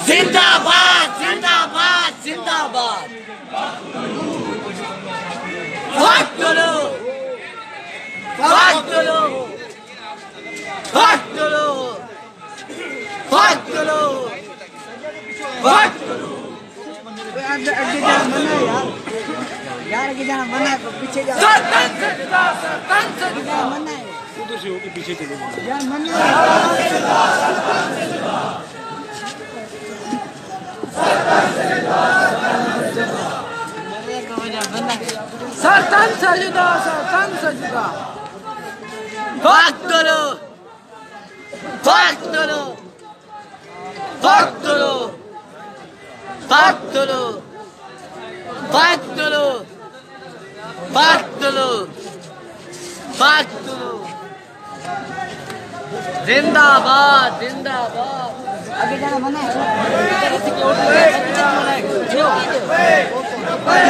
जिंदाबाद जिंदाबाद जिंदाबाद फाइट करो फाइट करो फाइट करो फाइट करो फाइट करो यार के जाना मना है पीछे जा मना है उधर से होके पीछे चले यार मना सरतन सजुदा फाइट करो फाइट करो फाइट करो फाइट करो फाइट करो फाइट करो फाइट करो जिंदाबाद जिंदाबाद आगे जाना मना है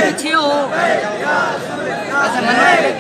पीछे हो ऐसा मना है